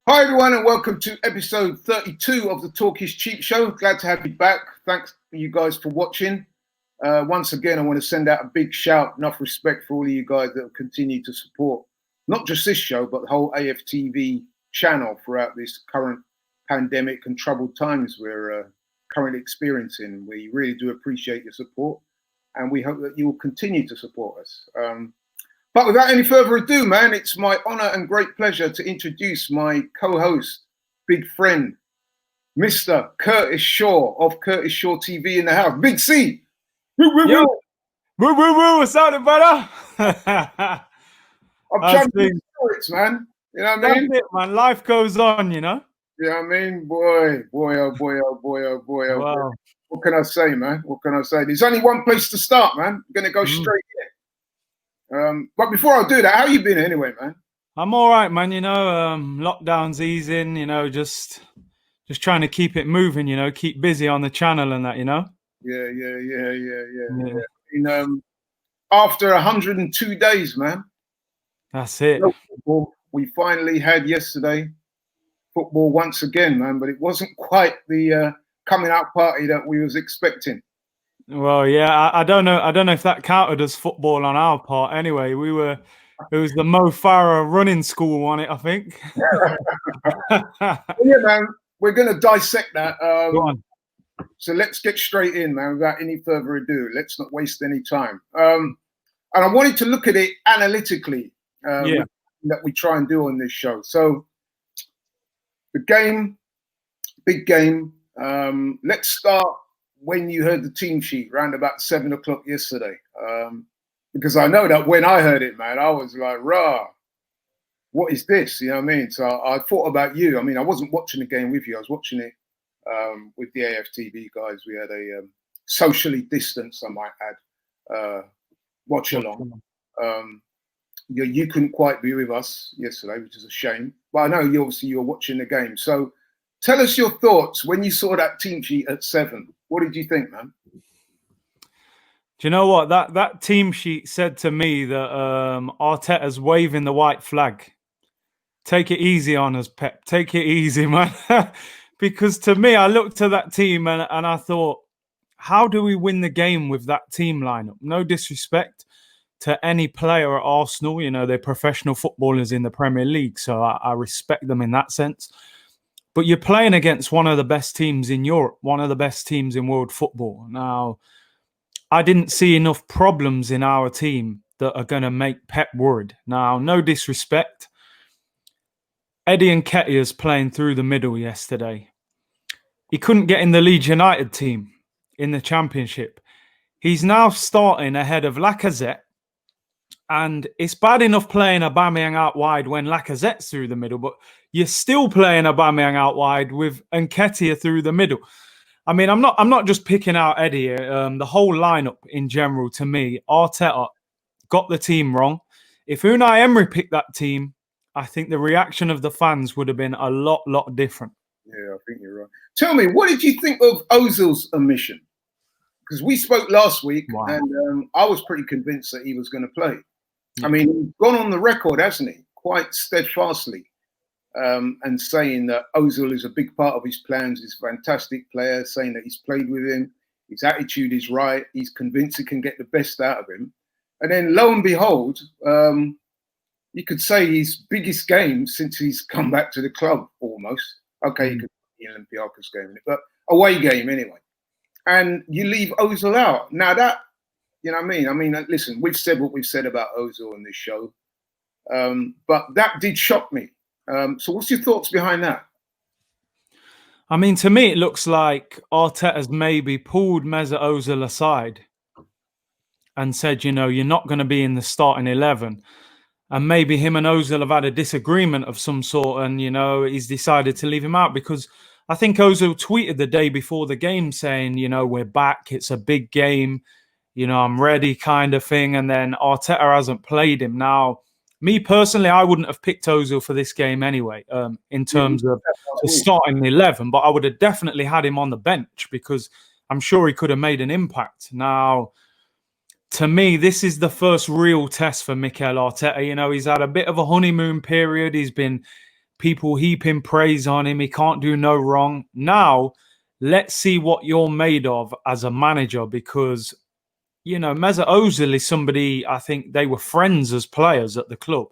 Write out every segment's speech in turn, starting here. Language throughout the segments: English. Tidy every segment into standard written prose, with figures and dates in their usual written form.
Hi everyone and welcome to episode 32 of the Talk is Cheap show. Glad to have you back. Thanks you guys for watching. Once again, I want to send out a big shout, enough respect for all of you guys that have continued to support not just this show, but the whole AFTV channel throughout this current pandemic and troubled times we're currently experiencing. We really do appreciate your support and we hope that you will continue to support us. But without any further ado, man, it's my honor and great pleasure to introduce my co-host, big friend, Mr. Curtis Shaw of Curtis Shaw TV in the house. Big C. Woo, woo, woo. Woo, woo, woo. What's up, brother? I'm trying to do stories, man. You know what I mean? That's it, man. Life goes on, you know? You know what I mean? Boy, oh boy, oh boy, oh boy, oh Wow. boy. What can I say, man? What can I say? There's only one place to start, man. I'm going to go straight in. But before I do that, how you been anyway, man? I'm all right, man. You know, lockdown's easing, you know, just trying to keep it moving, you know, keep busy on the channel and that, you know? Yeah. After 102 days, man. That's it. We finally had yesterday football once again, man, but it wasn't quite the coming out party that we was expecting. Well, yeah, I don't know if that counted as football on our part. Anyway, it was the Mo Farah running school on it, I think. Yeah, man, we're going to dissect that. Go on. So let's get straight in, man, without any further ado. Let's not waste any time. And I wanted to look at it analytically, that we try and do on this show. So the game, big game. Let's start when you heard the team sheet around about 7 o'clock yesterday. Because I know that when I heard it, man, I was like, rah, what is this? You know what I mean? So I thought about you. I mean, I wasn't watching the game with you. I was watching it with the AFTV guys. We had a socially distanced, I might add, watch along. You couldn't quite be with us yesterday, which is a shame. But I know you were watching the game. So tell us your thoughts when you saw that team sheet at 7. What did you think, man? Do you know what? That team sheet said to me that Arteta's waving the white flag. Take it easy on us, Pep. Take it easy, man. Because to me, I looked at that team and I thought, how do we win the game with that team lineup? No disrespect to any player at Arsenal. You know, they're professional footballers in the Premier League, so I respect them in that sense. But you're playing against one of the best teams in Europe, one of the best teams in world football. Now, I didn't see enough problems in our team that are going to make Pep worried. Now, no disrespect. Eddie Nketiah's playing through the middle yesterday. He couldn't get in the Leeds United team in the Championship. He's now starting ahead of Lacazette. And it's bad enough playing Aubameyang out wide when Lacazette's through the middle, but you're still playing Aubameyang out wide with Nketiah through the middle. I mean, I'm not just picking out Eddie. The whole lineup in general, to me, Arteta got the team wrong. If Unai Emery picked that team, I think the reaction of the fans would have been a lot different. Yeah, I think you're right. Tell me, what did you think of Ozil's omission? Because we spoke last week, and I was pretty convinced that he was going to play. Yeah. I mean, he's gone on the record, hasn't he? Quite steadfastly. And saying that Ozil is a big part of his plans. He's a fantastic player, saying that he's played with him. His attitude is right. He's convinced he can get the best out of him. And then lo and behold, you could say his biggest game since he's come back to the club, almost. Okay, you could put the Olympiacos game in it, but away game anyway. And you leave Ozil out. Now that, you know what I mean? I mean, listen, we've said what we've said about Ozil in this show. But that did shock me. So what's your thoughts behind that? I mean, to me, it looks like Arteta's maybe pulled Mesut Ozil aside and said, you know, you're not going to be in the starting 11. And maybe him and Ozil have had a disagreement of some sort and, you know, he's decided to leave him out because I think Ozil tweeted the day before the game saying, you know, we're back. It's a big game. You know, I'm ready kind of thing. And then Arteta hasn't played him. Now, me personally, I wouldn't have picked Ozil for this game anyway, in terms of the starting 11, but I would have definitely had him on the bench because I'm sure he could have made an impact. Now, to me, this is the first real test for Mikel Arteta. You know, he's had a bit of a honeymoon period. He's been people heaping praise on him. He can't do no wrong. Now, let's see what you're made of as a manager, because, you know, Mesut Ozil is somebody, I think they were friends as players at the club.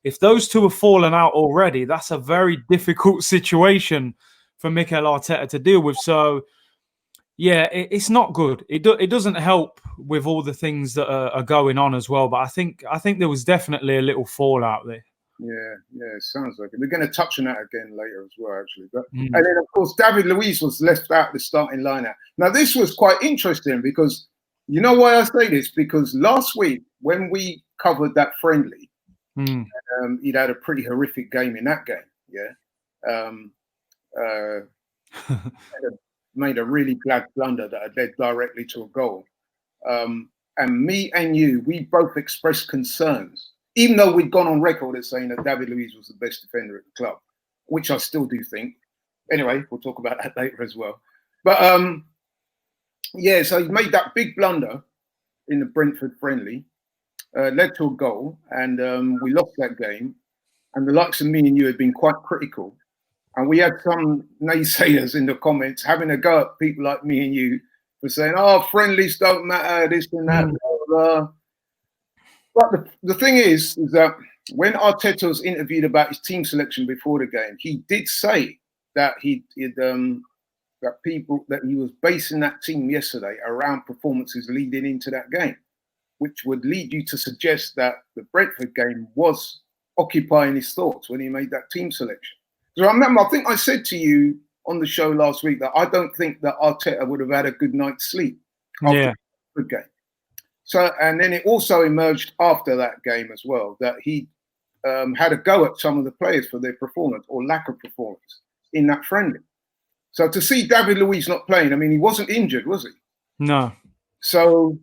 If those two have fallen out already, that's a very difficult situation for Mikel Arteta to deal with. So, yeah, it's not good. It doesn't help with all the things that are going on as well. But I think there was definitely a little fallout there. Yeah, it sounds like it. We're going to touch on that again later as well, actually. But and then, of course, David Louise was left out of the starting lineup. Now, this was quite interesting because, you know why I say this? Because last week, when we covered that friendly, he'd had a pretty horrific game in that game. Yeah. Made a really bad blunder that had led directly to a goal. And me and you, we both expressed concerns, even though we'd gone on record as saying that David Louise was the best defender at the club, which I still do think. Anyway, we'll talk about that later as well. But yeah, so he made that big blunder in the Brentford friendly, led to a goal, and we lost that game. And the likes of me and you had been quite critical. And we had some naysayers in the comments having a go at people like me and you for saying, oh, friendlies don't matter, this and that, blah, blah. But the thing is that when Arteta was interviewed about his team selection before the game, he did say that he was basing that team yesterday around performances leading into that game, which would lead you to suggest that the Brentford game was occupying his thoughts when he made that team selection. So I remember, I think I said to you on the show last week that I don't think that Arteta would have had a good night's sleep after the game. So, and then it also emerged after that game as well that he had a go at some of the players for their performance or lack of performance in that friendly. So to see David Louise not playing, I mean, he wasn't injured, was he? No. So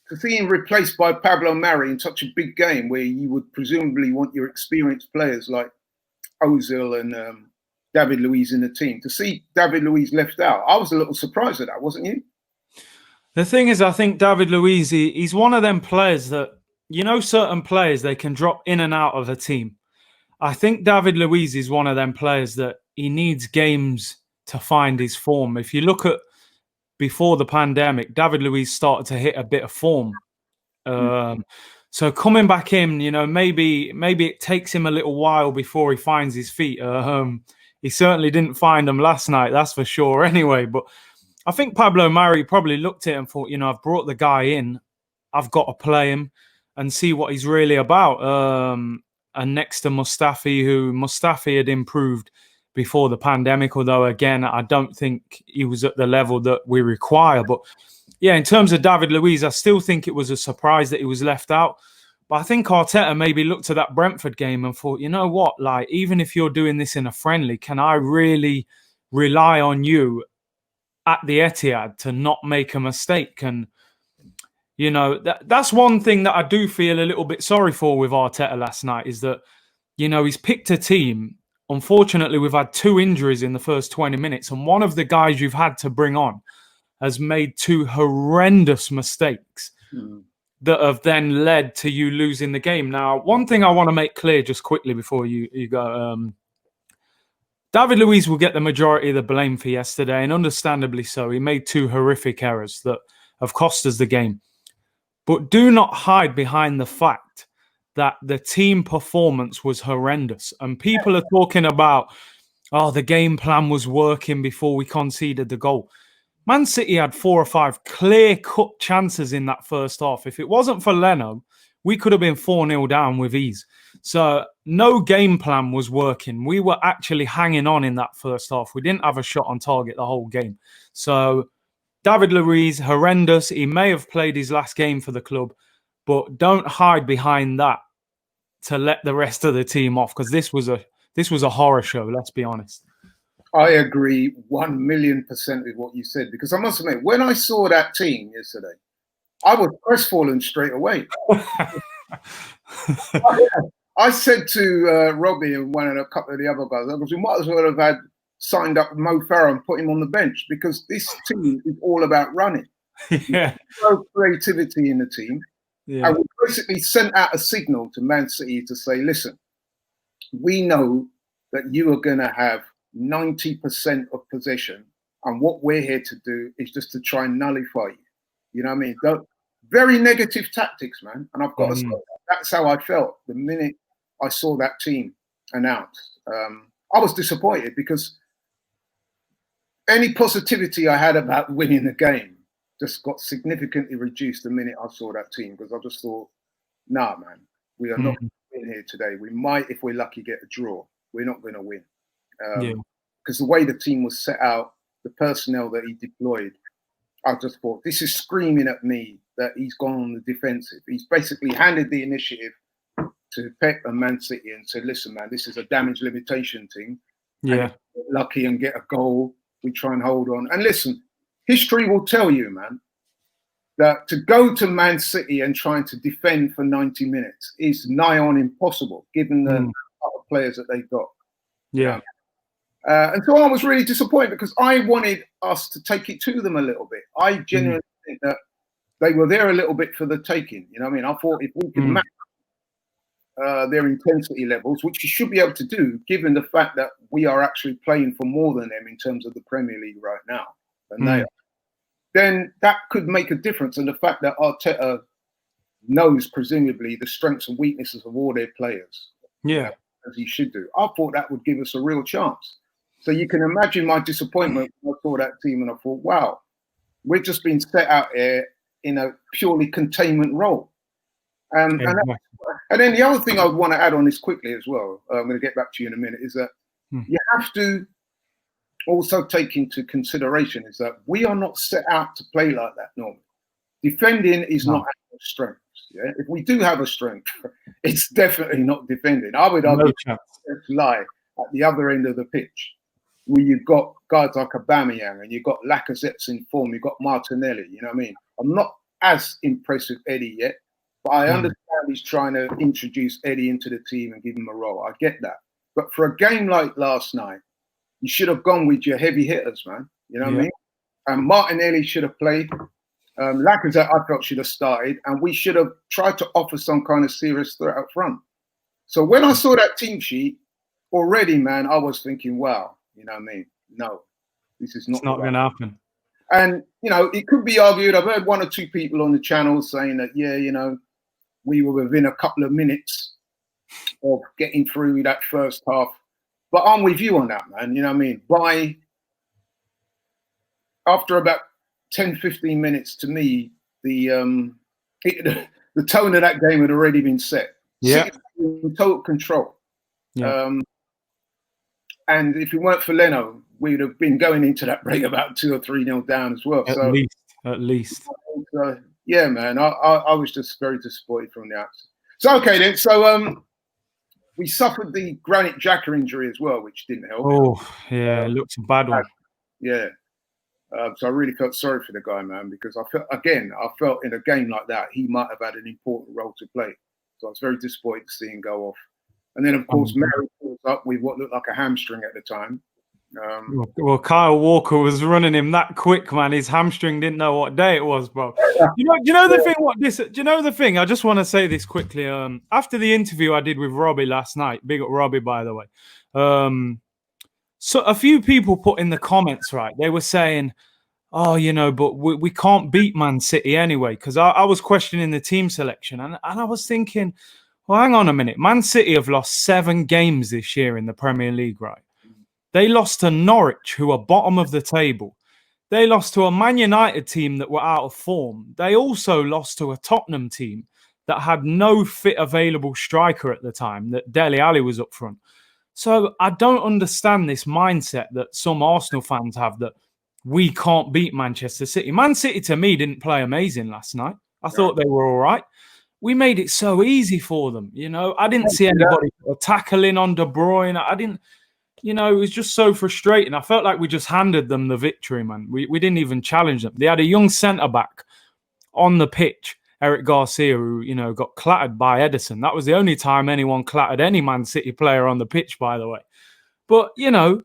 to see him replaced by Pablo Mari in such a big game where you would presumably want your experienced players like Ozil and David Louise in the team, to see David Louise left out, I was a little surprised at that, wasn't you? The thing is, I think David Louise, he's one of them players that, you know, certain players, they can drop in and out of a team. I think David Louise is one of them players that he needs games to find his form. If you look at before the pandemic, David Louise started to hit a bit of form. So coming back in, you know, maybe it takes him a little while before he finds his feet. He certainly didn't find them last night, that's for sure. Anyway, but I think Pablo Mari probably looked at him and thought, you know, I've brought the guy in, I've got to play him and see what he's really about. And next to Mustafi had improved before the pandemic, although again, I don't think he was at the level that we require. But yeah, in terms of David Louise, I still think it was a surprise that he was left out. But I think Arteta maybe looked at that Brentford game and thought, you know what, like, even if you're doing this in a friendly, can I really rely on you at the Etihad to not make a mistake? And, you know, that's one thing that I do feel a little bit sorry for with Arteta last night is that, you know, he's picked a team. Unfortunately, we've had 2 injuries in the first 20 minutes. And one of the guys you've had to bring on has made 2 horrendous mistakes that have then led to you losing the game. Now, one thing I want to make clear just quickly before you go, David Louise will get the majority of the blame for yesterday, and understandably so. He made 2 horrific errors that have cost us the game. But do not hide behind the fact that the team performance was horrendous. And people are talking about, oh, the game plan was working before we conceded the goal. Man City had 4 or 5 clear-cut chances in that first half. If it wasn't for Leno, we could have been 4-0 down with ease. So no game plan was working. We were actually hanging on in that first half. We didn't have a shot on target the whole game. So David Louise, horrendous. He may have played his last game for the club, but don't hide behind that to let the rest of the team off, because this was a horror show, let's be honest. I agree 1,000,000% with what you said, because I must admit, when I saw that team yesterday, I was crestfallen straight away. I said to Robbie and a couple of the other guys, we might as well have signed up Mo Farah and put him on the bench, because this team is all about running. Yeah. No creativity in the team. Yeah. And we basically sent out a signal to Man City to say, listen, we know that you are going to have 90% of possession. And what we're here to do is just to try and nullify you. You know what I mean? Very negative tactics, man. And I've got to say, that's how I felt the minute I saw that team announced. I was disappointed because any positivity I had about winning the game just got significantly reduced the minute I saw that team, because I just thought, nah, man, we are not going to win here today. We might, if we're lucky, get a draw. We're not going to win. Because the way the team was set out, the personnel that he deployed, I just thought, this is screaming at me that he's gone on the defensive. He's basically handed the initiative to Pep and Man City and said, listen, man, this is a damage limitation thing. Yeah. And if we're lucky and get a goal, we try and hold on. And listen, history will tell you, man, that to go to Man City and trying to defend for 90 minutes is nigh on impossible, given the other players that they've got. Yeah. And so I was really disappointed because I wanted us to take it to them a little bit. I genuinely think that they were there a little bit for the taking. You know what I mean? I thought if we could match their intensity levels, which you should be able to do, given the fact that we are actually playing for more than them in terms of the Premier League right now, and they are, then that could make a difference. And the fact that Arteta knows, presumably, the strengths and weaknesses of all their players, as he should do, I thought that would give us a real chance. So you can imagine my disappointment when I saw that team and I thought, wow, we're just being set out here in a purely containment role. And then the other thing I want to add on this quickly as well, I'm going to get back to you in a minute, is that you have to also take into consideration is that we are not set out to play like that normally. Defending is not our strength. Yeah? If we do have a strength, it's definitely not defending. I would argue lie at the other end of the pitch, where you've got guys like Aubameyang and you've got Lacazette's in form, you've got Martinelli. You know what I mean? I'm not as impressed with Eddie yet, but I understand he's trying to introduce Eddie into the team and give him a role. I get that. But for a game like last night, you should have gone with your heavy hitters, man. You know what I mean? And Martinelli should have played. Lacazette, I felt, should have started. And we should have tried to offer some kind of serious threat up front. So when I saw that team sheet, already, man, I was thinking, wow, you know what I mean? No, this is not going to happen. And, you know, it could be argued. I've heard one or two people on the channel saying that, yeah, you know, we were within a couple of minutes of getting through that first half. But I'm with you on that, man. You know what I mean? After about 10, 15 minutes, to me, the tone of that game had already been set. Yeah. In total control. Yeah. And if it weren't for Leno, we'd have been going into that break about 2 or 3-0 down as well. At least. Yeah, man. I was just very disappointed from the outset. So, okay, then. So, we suffered the Granit Xhaka injury as well, which didn't help. Oh, yeah, it looks a bad one. Yeah. So I really felt sorry for the guy, man, because I felt in a game like that, he might have had an important role to play. So I was very disappointed to see him go off. And then, of course, Mary pulls up with what looked like a hamstring at the time. Well, Kyle Walker was running him that quick, man. His hamstring didn't know what day it was, bro. You know the thing. Do you know the thing? I just want to say this quickly. After the interview I did with Robbie last night, big up Robbie, by the way. So a few people put in the comments, right? They were saying, "Oh, you know, but we can't beat Man City anyway." Because I was questioning the team selection, and I was thinking, well, hang on a minute. Man City have lost 7 games this year in the Premier League, right? They lost to Norwich, who are bottom of the table. They lost to a Man United team that were out of form. They also lost to a Tottenham team that had no fit available striker at the time, that Dele Alli was up front. So I don't understand this mindset that some Arsenal fans have that we can't beat Manchester City. Man City, to me, didn't play amazing last night. I thought they were all right. We made it so easy for them, you know. I didn't see anybody tackling on De Bruyne. I didn't... You know, it was just so frustrating. I felt like we just handed them the victory, man. We didn't even challenge them. They had a young centre-back on the pitch, Eric Garcia, who, you know, got clattered by Edison. That was the only time anyone clattered any Man City player on the pitch, by the way. But, you know,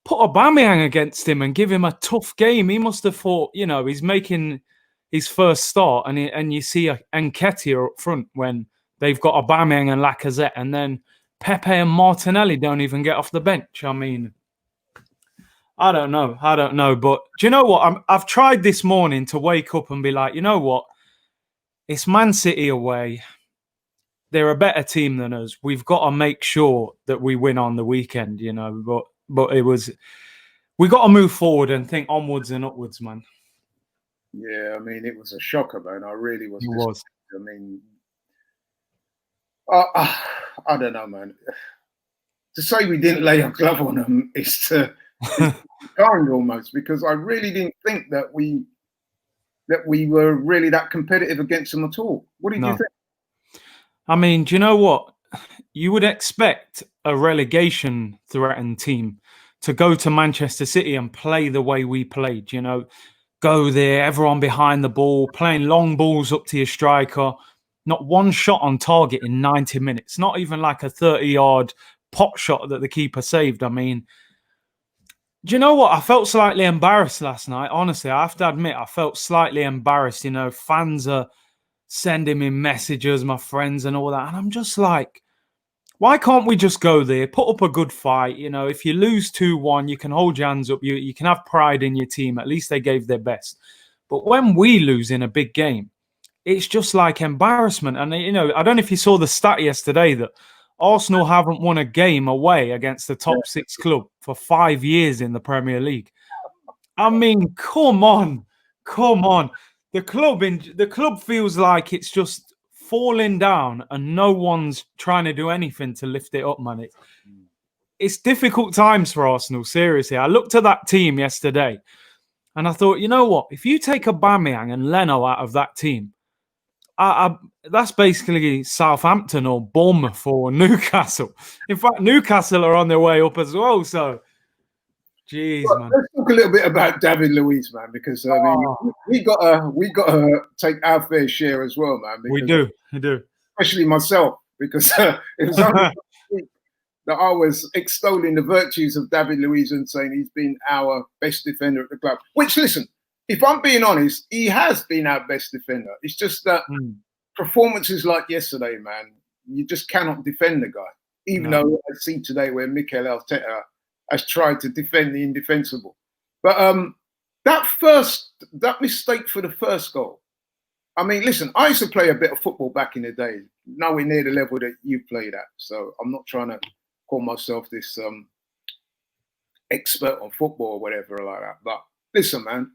put Aubameyang against him and give him a tough game. He must have thought, you know, he's making his first start, and you see Nketiah up front when they've got Aubameyang and Lacazette, and then Pepe and Martinelli don't even get off the bench. I mean, I don't know. But do you know what? I've tried this morning to wake up and be like, you know what? It's Man City away. They're a better team than us. We've got to make sure that we win on the weekend, you know. But we got to move forward and think onwards and upwards, man. Yeah, I mean, it was a shocker, man. I really was. It was. I mean, I don't know, man. To say we didn't lay a glove on them is kind almost, because I really didn't think that we were really that competitive against them at all. What did you think? I mean, do you know what? You would expect a relegation threatened team to go to Manchester City and play the way we played, you know, go there, everyone behind the ball, playing long balls up to your striker, not one shot on target in 90 minutes, not even like a 30-yard pot shot that the keeper saved. I mean, do you know what? I felt slightly embarrassed last night. Honestly, I have to admit, I felt slightly embarrassed. You know, fans are sending me messages, my friends and all that. And I'm just like, why can't we just go there, put up a good fight? You know, if you lose 2-1, you can hold your hands up. You can have pride in your team. At least they gave their best. But when we lose in a big game, it's just like embarrassment. And, you know, I don't know if you saw the stat yesterday that Arsenal haven't won a game away against the top 6 club for 5 years in the Premier League. I mean, come on. The club feels like it's just falling down and no one's trying to do anything to lift it up, man. It's difficult times for Arsenal, seriously. I looked at that team yesterday and I thought, you know what? If you take Aubameyang and Leno out of that team, that's basically Southampton or Bournemouth or Newcastle. In fact, Newcastle are on their way up as well. So, jeez, man. Let's talk a little bit about David Louise, man, because I mean, we got to take our fair share as well, man. We do, especially myself, because it was only that I was extolling the virtues of David Louise and saying he's been our best defender at the club. Which, listen, if I'm being honest, he has been our best defender. It's just that performances like yesterday, man, you just cannot defend the guy. Even though I see today where Mikel Arteta has tried to defend the indefensible. But that mistake for the first goal, I mean, listen, I used to play a bit of football back in the day, nowhere near the level that you've played at. So I'm not trying to call myself this expert on football or whatever like that. But listen, man,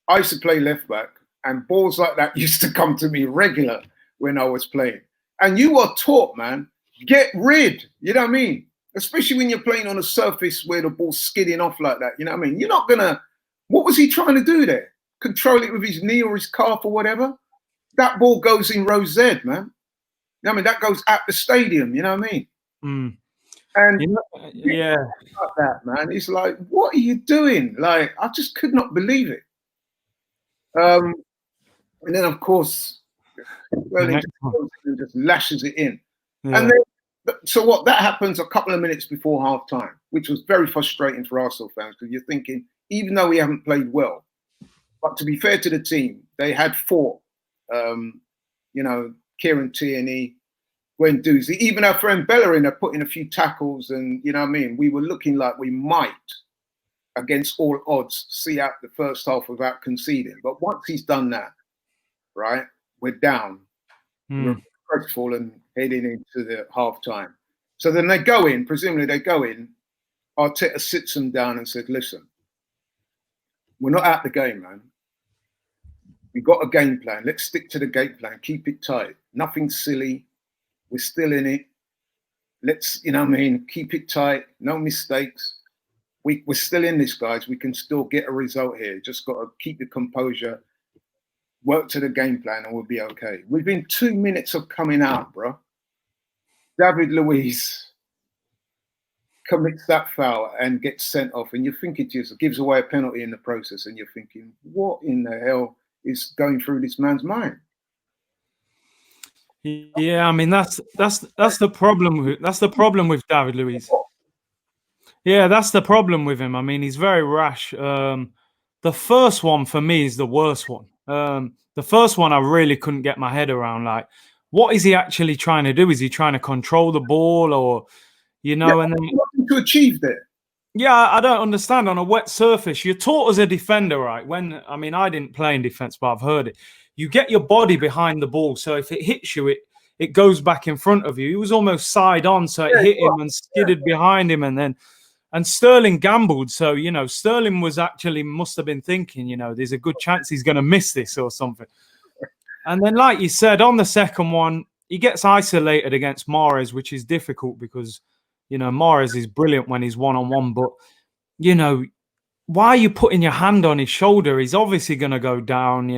I used to play left back and balls like that used to come to me regular when I was playing. And you are taught, man, get rid, you know what I mean? Especially when you're playing on a surface where the ball's skidding off like that, you know what I mean? You're not gonna, what was he trying to do there? Control it with his knee or his calf or whatever? That ball goes in row Z, man. You know what I mean? That goes at the stadium, you know what I mean? And like that, man, it's like, what are you doing? Like, I just could not believe it. And then, of course, just lashes it in. Yeah. And then, so what? That happens a couple of minutes before half time, which was very frustrating for Arsenal fans because you're thinking, even though we haven't played well, but to be fair to the team, they had fought. You know, Kieran Tierney, Gwen Doozy, even our friend Bellerin had put in a few tackles, and you know what I mean. We were looking like we might, against all odds, see out the first half without conceding. But once he's done that, right, we're down. We're crestful and heading into the half time. So then they go in, presumably they go in. Arteta sits them down and said, "Listen, we're not out the game, man. We've got a game plan. Let's stick to the game plan. Keep it tight. Nothing silly. We're still in it. Let's, you know what I mean, keep it tight. No mistakes. We're still in this, guys. We can still get a result here. Just got to keep the composure, work to the game plan, and we'll be okay." Within 2 minutes of coming out, bro, David Louise commits that foul and gets sent off. And you're thinking to yourself, gives away a penalty in the process. And you're thinking, what in the hell is going through this man's mind? Yeah, I mean that's the problem. That's the problem with David Luiz. Yeah, that's the problem with him. I mean, he's very rash. The first one for me is the worst one. The first one I really couldn't get my head around. Like, what is he actually trying to do? Is he trying to control the ball, or and then to achieve there? Yeah, I don't understand. On a wet surface, you're taught as a defender, right? I didn't play in defense, but I've heard it. You get your body behind the ball, so if it hits you, it goes back in front of you. He was almost side on, so it hit him and skidded behind him, and Sterling gambled. So Sterling must have been thinking, there's a good chance he's going to miss this or something. And then, like you said, on the second one, he gets isolated against Mahrez, which is difficult because Mahrez is brilliant when he's one-on-one, but why are you putting your hand on his shoulder? He's obviously going to go down.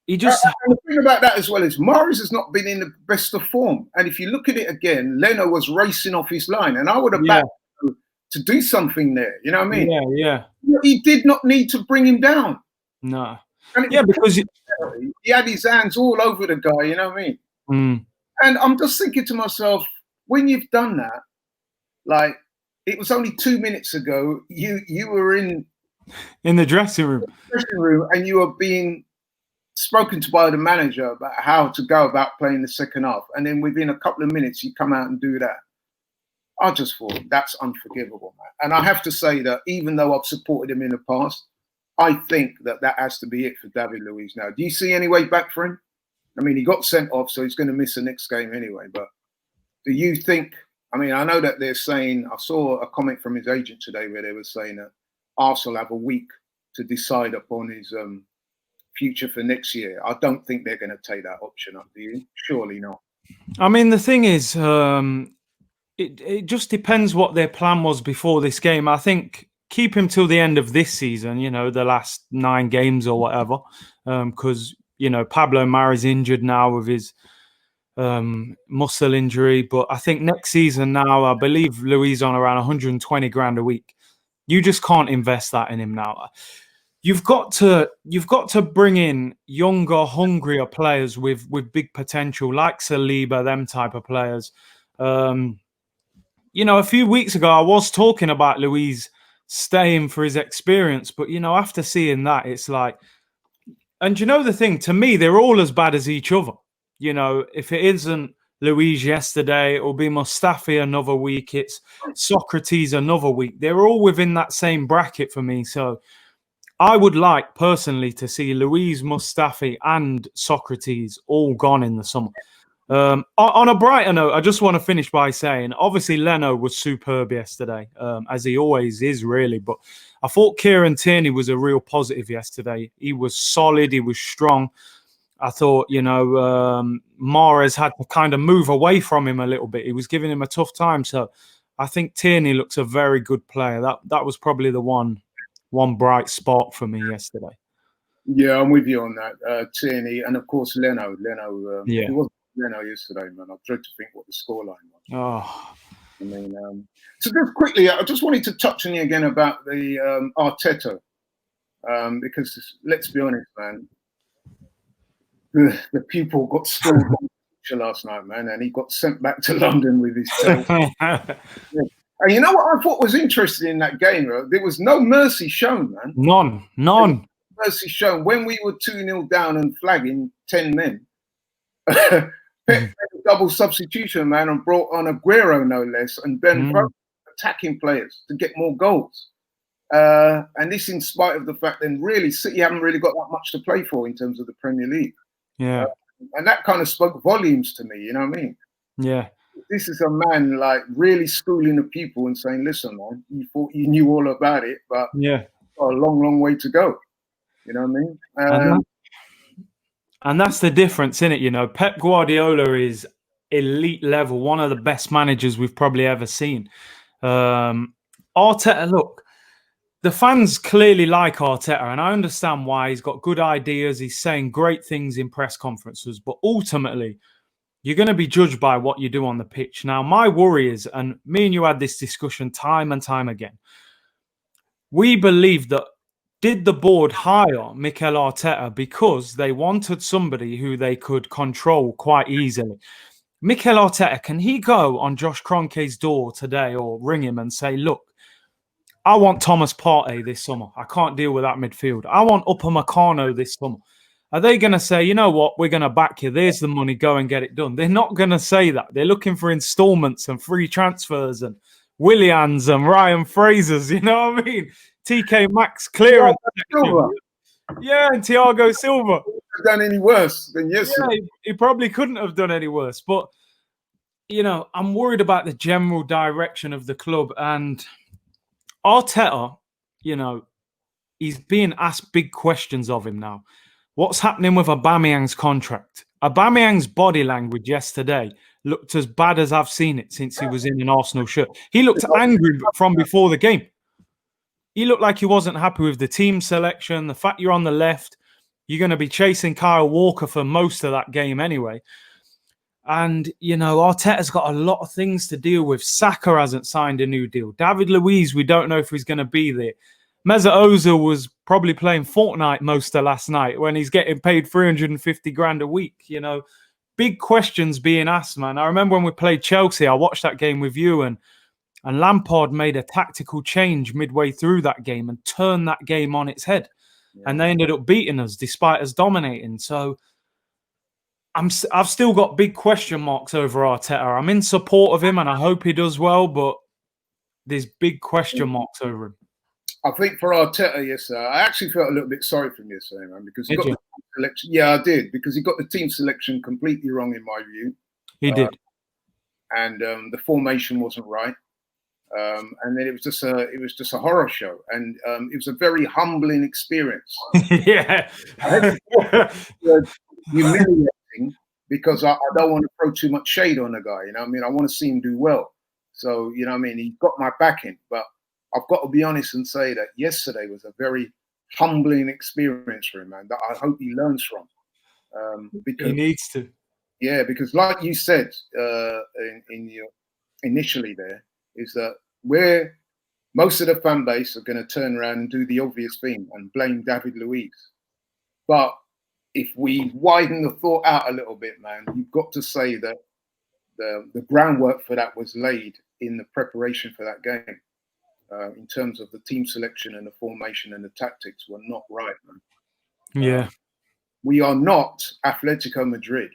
He just. And the thing about that as well is Mahrez has not been in the best of form. And if you look at it again, Leno was racing off his line, and I would have backed him to do something there. You know what I mean? Yeah. He did not need to bring him down. No. And because he had his hands all over the guy. You know what I mean? Mm. And I'm just thinking to myself, when you've done that, like it was only 2 minutes ago, you were in the dressing room, and you were being spoken to by the manager about how to go about playing the second half, and then within a couple of minutes you come out and do that. I just thought that's unforgivable, man. And I have to say that even though I've supported him in the past, I think that has to be it for David Luiz now. Do you see any way back for him? I mean, he got sent off, so he's going to miss the next game anyway, but do you think, I know that they're saying, I saw a comment from his agent today where they were saying that Arsenal have a week to decide upon his future for next year. I don't think they're going to take that option up, do you? Surely not. The thing is, it just depends what their plan was before this game. I think keep him till the end of this season, the last 9 games or whatever, because, Pablo Mari's injured now with his muscle injury, but I think next season now, I believe Louise on around 120 grand a week. You just can't invest that in him now. You've got to bring in younger, hungrier players with big potential, like Saliba, them type of players. A few weeks ago, I was talking about Louise staying for his experience, but after seeing that, it's like, and the thing, to me, they're all as bad as each other. If it isn't Louise yesterday, it'll be Mustafi another week. It's Socrates another week. They're all within that same bracket for me. So I would like personally to see Louise, Mustafi and Socrates all gone in the summer. On a brighter note, I just want to finish by saying, obviously Leno was superb yesterday, as he always is really. But I thought Kieran Tierney was a real positive yesterday. He was solid. He was strong. I thought, Mahrez had to kind of move away from him a little bit. He was giving him a tough time. So I think Tierney looks a very good player. That was probably the one bright spot for me yesterday. Yeah, I'm with you on that. Tierney and, of course, Leno. It wasn't Leno yesterday, man. I dread to think what the scoreline was. Oh. So just quickly, I just wanted to touch on you again about the Arteta. Because let's be honest, man. The pupil got schooled last night, man, and he got sent back to London with his tail. And you know what I thought was interesting in that game? There was no mercy shown, man. None. Mercy shown. When we were 2-0 down and flagging 10 men, Pep made a double substitution, man, and brought on Aguero, no less, and Ben attacking players to get more goals. And this in spite of the fact that really City haven't really got that much to play for in terms of the Premier League. Yeah. And that kind of spoke volumes to me, you know what I mean? Yeah. This is a man like really schooling the people and saying, listen, man, you thought you knew all about it, but yeah, got a long, long way to go. You know what I mean? And that's the difference, isn't it? Pep Guardiola is elite level, one of the best managers we've probably ever seen. Arteta, look, the fans clearly like Arteta, and I understand why. He's got good ideas. He's saying great things in press conferences, but ultimately, you're going to be judged by what you do on the pitch. Now, my worry is, and me and you had this discussion time and time again, we believe that did the board hire Mikel Arteta because they wanted somebody who they could control quite easily? Mikel Arteta, can he go on Josh Kroenke's door today or ring him and say, look, I want Thomas Partey this summer. I can't deal with that midfield. I want Upamecano this summer. Are they going to say, you know what, we're going to back you. There's the money. Go and get it done. They're not going to say that. They're looking for installments and free transfers and Willians and Ryan Frasers. You know what I mean? TK Maxx clearance. Yeah, and Thiago Silva. Done any worse than yesterday? Yeah, he probably couldn't have done any worse. But, you know, I'm worried about the general direction of the club. And Arteta, you know, he's being asked big questions of him now. What's happening with Aubameyang's contract? Aubameyang's body language yesterday looked as bad as I've seen it since he was in an Arsenal shirt. He looked angry from before the game. He looked like he wasn't happy with the team selection, the fact you're on the left. You're going to be chasing Kyle Walker for most of that game anyway. And, you know, Arteta's got a lot of things to deal with. Saka hasn't signed a new deal. David Louise, we don't know if he's going to be there. Mesut Ozil was probably playing Fortnite most of last night when he's getting paid 350 grand a week. You know, big questions being asked, man. I remember when we played Chelsea, I watched that game with you, and Lampard made a tactical change midway through that game and turned that game on its head. Yeah. And they ended up beating us despite us dominating. So I've still got big question marks over Arteta. I'm in support of him and I hope he does well, but there's big question marks over him. I think for Arteta, yes, I actually felt a little bit sorry for him yesterday, man, because he got the team selection. Yeah, I did, because he got the team selection completely wrong in my view. He did, and the formation wasn't right, and then it was just a horror show, and it was a very humbling experience. Yeah, humiliating, because I don't want to throw too much shade on the guy. You know what I mean? I want to see him do well. So you know what I mean? He got my backing, but I've got to be honest and say that yesterday was a very humbling experience for him, man, that I hope he learns from. Because he needs to. Yeah, because like you said in your initially there, is that where most of the fan base are going to turn around and do the obvious thing and blame David Luiz. But if we widen the thought out a little bit, man, you've got to say that the groundwork for that was laid in the preparation for that game. In terms of the team selection and the formation and the tactics were not right, man. Yeah. We are not Atletico Madrid.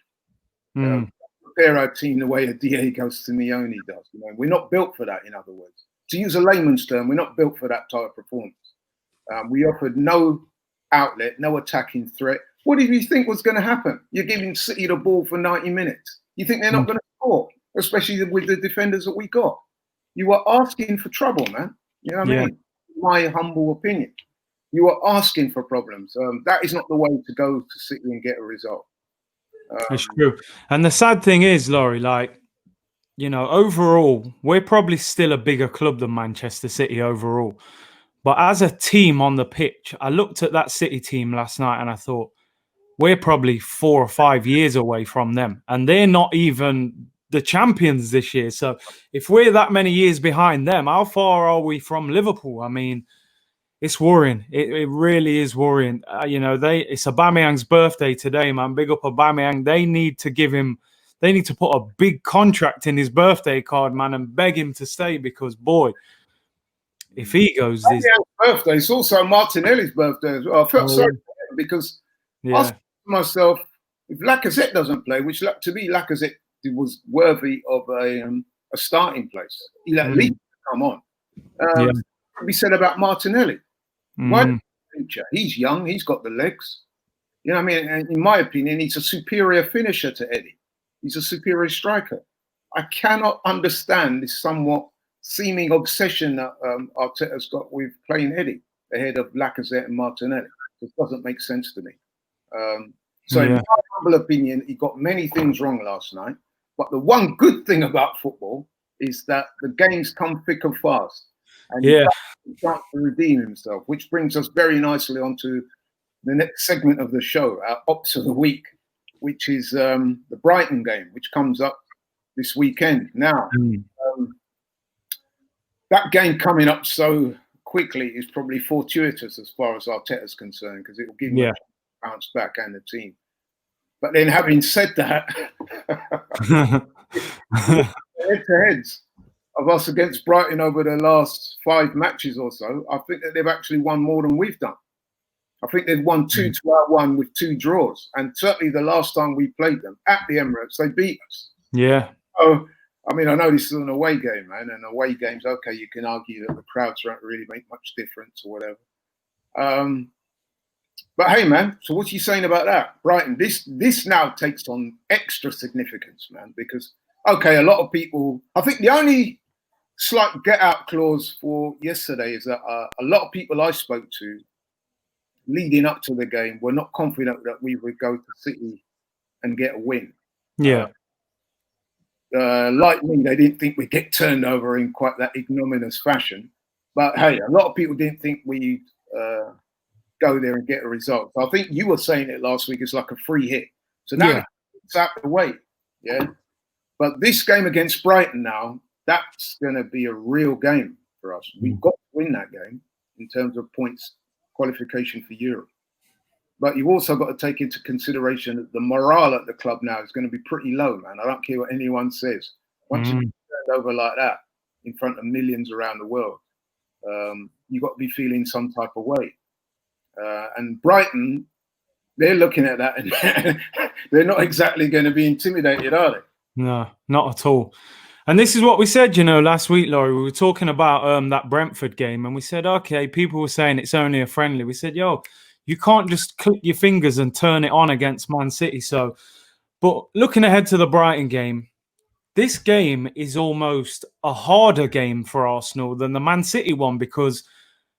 Prepare our team the way a Diego Simeone does. You know, we're not built for that, in other words. To use a layman's term, we're not built for that type of performance. We offered no outlet, no attacking threat. What did you think was going to happen? You're giving City the ball for 90 minutes. You think they're not going to score, especially with the defenders that we got? You were asking for trouble, man. You know what I mean? My humble opinion. You are asking for problems. That is not the way to go to City and get a result. It's true. And the sad thing is, Laurie, like, you know, overall, we're probably still a bigger club than Manchester City overall. But as a team on the pitch, I looked at that City team last night and I thought, we're probably 4 or 5 years away from them. And they're not even the champions this year. So if we're that many years behind them, how far are we from Liverpool? I mean, it's worrying. It really is worrying. You know, it's Aubameyang's birthday today, man. Big up Aubameyang. They need to put a big contract in his birthday card, man, and beg him to stay, because, boy, if he goes this birthday, it's also Martinelli's birthday as well. I felt sorry for him, because I asked myself, if Lacazette doesn't play, which to me Lacazette was worthy of a starting place, he at least come on. What we said about Martinelli. Why? He's young. He's got the legs. You know what I mean? And in my opinion, he's a superior finisher to Eddie. He's a superior striker. I cannot understand this somewhat seeming obsession that Arteta's got with playing Eddie ahead of Lacazette and Martinelli. It doesn't make sense to me. In my humble opinion, he got many things wrong last night. But the one good thing about football is that the games come thick and fast. And he starts to redeem himself, which brings us very nicely onto the next segment of the show, our Ops of the Week, which is the Brighton game, which comes up this weekend. Now, that game coming up so quickly is probably fortuitous as far as Arteta's concerned, because it will give him a bounce back and the team. But then, having said that, head to heads, of us against Brighton over the last 5 matches or so, I think that they've actually won more than we've done. I think they've won 2 to our 1 with 2 draws. And certainly the last time we played them at the Emirates, they beat us. Yeah. So, I mean, I know this is an away game, man, and away games, okay, you can argue that the crowds don't really make much difference or whatever. But hey, man, so what's you saying about that? Brighton, this now takes on extra significance, man, because, okay, a lot of people, I think the only slight get-out clause for yesterday is that a lot of people I spoke to leading up to the game were not confident that we would go to City and get a win. Yeah. Like me, they didn't think we'd get turned over in quite that ignominious fashion. But hey, a lot of people didn't think we'd go there and get a result. So I think you were saying it last week, it's like a free hit. So now it's out of the way. Yeah. But this game against Brighton now, that's going to be a real game for us. We've got to win that game in terms of points qualification for Europe. But you've also got to take into consideration that the morale at the club now is going to be pretty low, man. I don't care what anyone says. Once you turn over like that in front of millions around the world, you've got to be feeling some type of way. And Brighton, they're looking at that and they're not exactly going to be intimidated, are they? No, not at all. And this is what we said, last week, Laurie. We were talking about that Brentford game, and we said, okay, people were saying it's only a friendly. We said, you can't just click your fingers and turn it on against Man City. So, but looking ahead to the Brighton game, this game is almost a harder game for Arsenal than the Man City one because,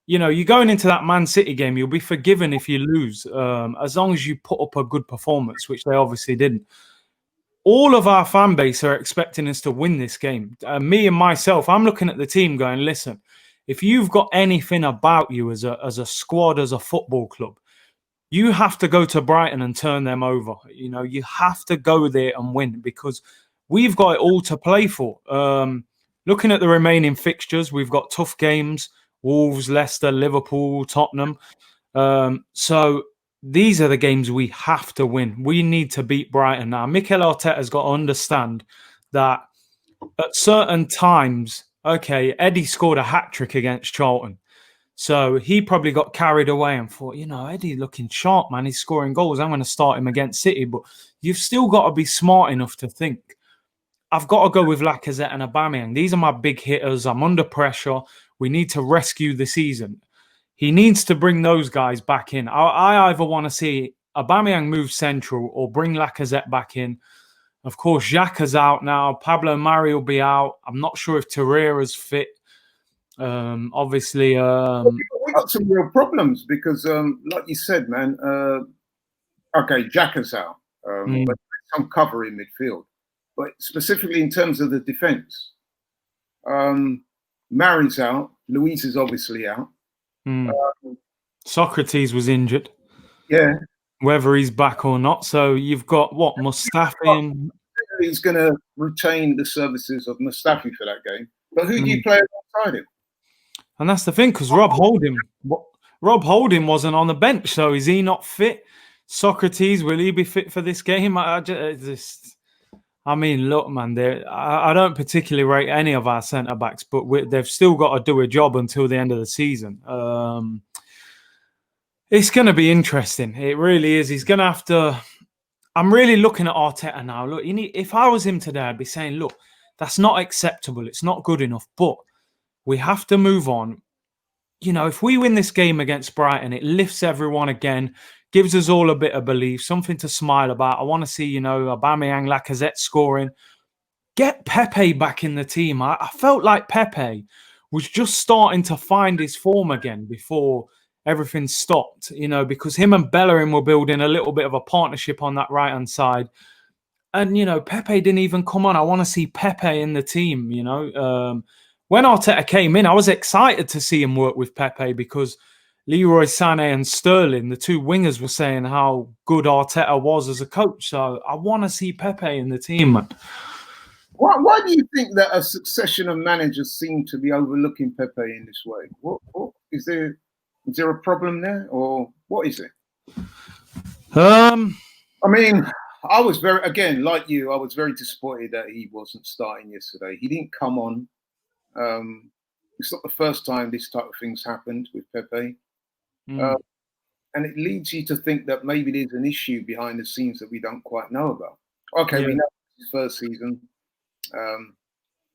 you're going into that Man City game, you'll be forgiven if you lose, as long as you put up a good performance, which they obviously didn't. All of our fan base are expecting us to win this game. Me and myself, I'm looking at the team going, listen, if you've got anything about you as a squad, as a football club, you have to go to Brighton and turn them over. You have to go there and win because we've got it all to play for. Looking at the remaining fixtures, we've got tough games, Wolves, Leicester, Liverpool, Tottenham. So these are the games we have to win. We need to beat Brighton. Now, Mikel Arteta's got to understand that at certain times, okay, Eddie scored a hat-trick against Charlton. So he probably got carried away and thought, Eddie looking sharp, man. He's scoring goals. I'm going to start him against City. But you've still got to be smart enough to think, I've got to go with Lacazette and Aubameyang. These are my big hitters. I'm under pressure. We need to rescue the season. He needs to bring those guys back in. I either want to see Aubameyang move central or bring Lacazette back in. Of course, Xhaka's out now. Pablo Mari will be out. I'm not sure if Torreira's fit. Obviously, we got some real problems because, like you said, man. Okay, Xhaka's out, but there's some cover in midfield. But specifically in terms of the defense, Mari's out. Louise is obviously out. Socrates was injured. Yeah. Whether he's back or not. So you've got what, Mustafi and he's gonna retain the services of Mustafi for that game. But who do you play alongside him? And that's the thing, because Rob Holding wasn't on the bench, so is he not fit? Socrates, will he be fit for this game? I mean, look, man, I don't particularly rate any of our centre-backs, but they've still got to do a job until the end of the season. It's going to be interesting. It really is. He's going to have to... I'm really looking at Arteta now. Look, if I was him today, I'd be saying, look, that's not acceptable. It's not good enough, but we have to move on. If we win this game against Brighton, it lifts everyone again, gives us all a bit of belief, something to smile about. I want to see, Aubameyang, Lacazette scoring. Get Pepe back in the team. I felt like Pepe was just starting to find his form again before everything stopped, because him and Bellerin were building a little bit of a partnership on that right-hand side. And, Pepe didn't even come on. I want to see Pepe in the team, When Arteta came in, I was excited to see him work with Pepe because Leroy Sané and Sterling, the two wingers, were saying how good Arteta was as a coach. So I want to see Pepe in the team, man. Why do you think that a succession of managers seem to be overlooking Pepe in this way? What is there? Is there a problem there, or what is it? I mean, I was like you, I was very disappointed that he wasn't starting yesterday. He didn't come on. It's not the first time this type of thing's happened with Pepe. And it leads you to think that maybe there's an issue behind the scenes that we don't quite know about. Okay, we know it's his first season.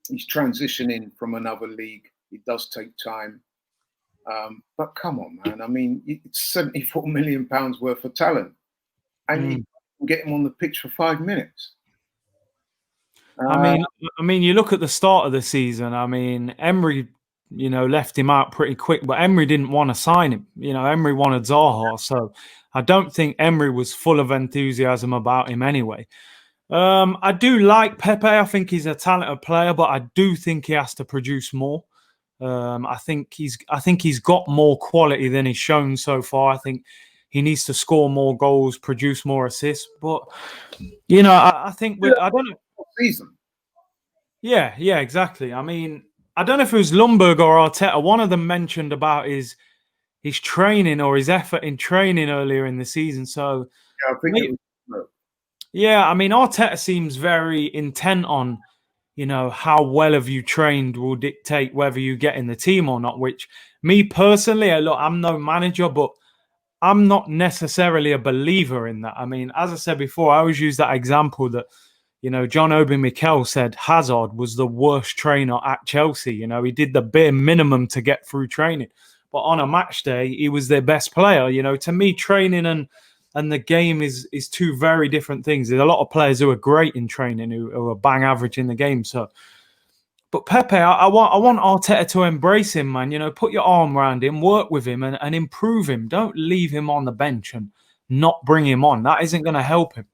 He's transitioning from another league. It does take time. But come on, man. I mean, it's £74 million worth of talent. And you can get him on the pitch for 5 minutes. I mean, you look at the start of the season. I mean, Emery, left him out pretty quick, but Emery didn't want to sign him. Emery wanted Zaha, so I don't think Emery was full of enthusiasm about him anyway. I do like Pepe. I think he's a talented player, but I do think he has to produce more. I think he's got more quality than he's shown so far. I think he needs to score more goals, produce more assists. But I think I don't know. Season. Yeah, exactly. I mean, I don't know if it was Lundberg or Arteta. One of them mentioned about his training or his effort in training earlier in the season. So yeah, I think it was. Yeah, I mean, Arteta seems very intent on, how well have you trained will dictate whether you get in the team or not, which me personally, look, I'm no manager, but I'm not necessarily a believer in that. I mean, as I said before, I always use that example that, John Obi Mikel said Hazard was the worst trainer at Chelsea. He did the bare minimum to get through training. But on a match day, he was their best player. To me, training and the game is two very different things. There's a lot of players who are great in training who are bang average in the game. So, but Pepe, I want Arteta to embrace him, man. Put your arm around him, work with him, and improve him. Don't leave him on the bench and not bring him on. That isn't going to help him.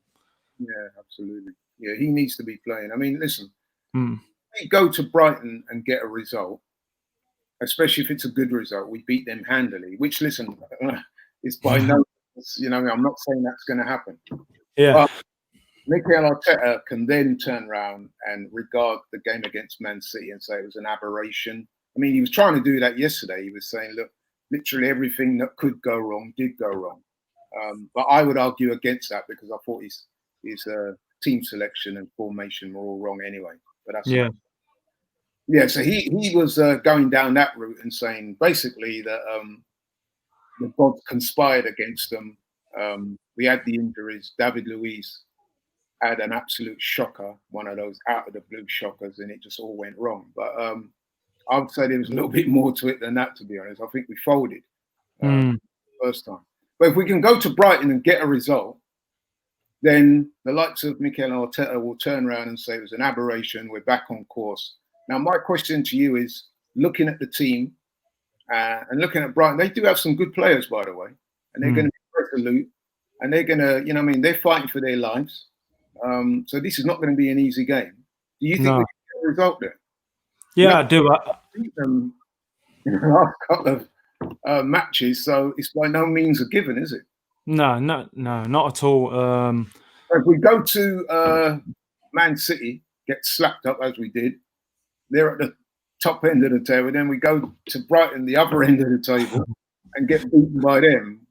Yeah, absolutely. Yeah, he needs to be playing. I mean, listen, we go to Brighton and get a result, especially if it's a good result. We beat them handily, which, listen, is by no means, I'm not saying that's going to happen. Yeah. But Mikel Arteta can then turn around and regard the game against Man City and say it was an aberration. I mean, he was trying to do that yesterday. He was saying, look, literally everything that could go wrong did go wrong. But I would argue against that because I thought his team selection and formation were all wrong anyway. But that's yeah. So he was going down that route and saying basically that the gods conspired against them. We had the injuries. David Louise had an absolute shocker, one of those out of the blue shockers, and it just all went wrong. But I would say there was a little bit more to it than that, to be honest. I think we folded first time. But if we can go to Brighton and get a result, then the likes of Mikel Arteta will turn around and say it was an aberration. We're back on course. Now, my question to you is, looking at the team and looking at Brighton, they do have some good players, by the way, and they're going to be resolute, and they're going to, they're fighting for their lives. So this is not going to be an easy game. Do you think we can get a result there? Yeah, I do. Beat them in the last couple of matches, so it's by no means a given, is it? No, not at all. If we go to Man City, get slapped up as we did, they're at the top end of the table. Then we go to Brighton, the upper end of the table, and get beaten by them.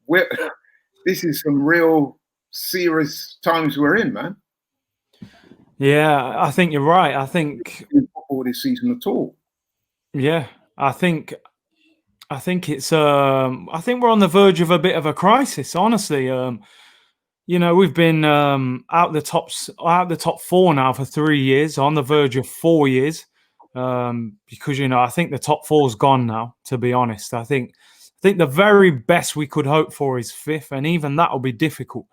This is some real serious times we're in, man. Yeah, I think you're right. I think football this season at all. Yeah, I think it's I think we're on the verge of a bit of a crisis, honestly. We've been out the top four now for 3 years, on the verge of 4 years. Because I think the top four's gone now, to be honest. I think the very best we could hope for is fifth, and even that will be difficult.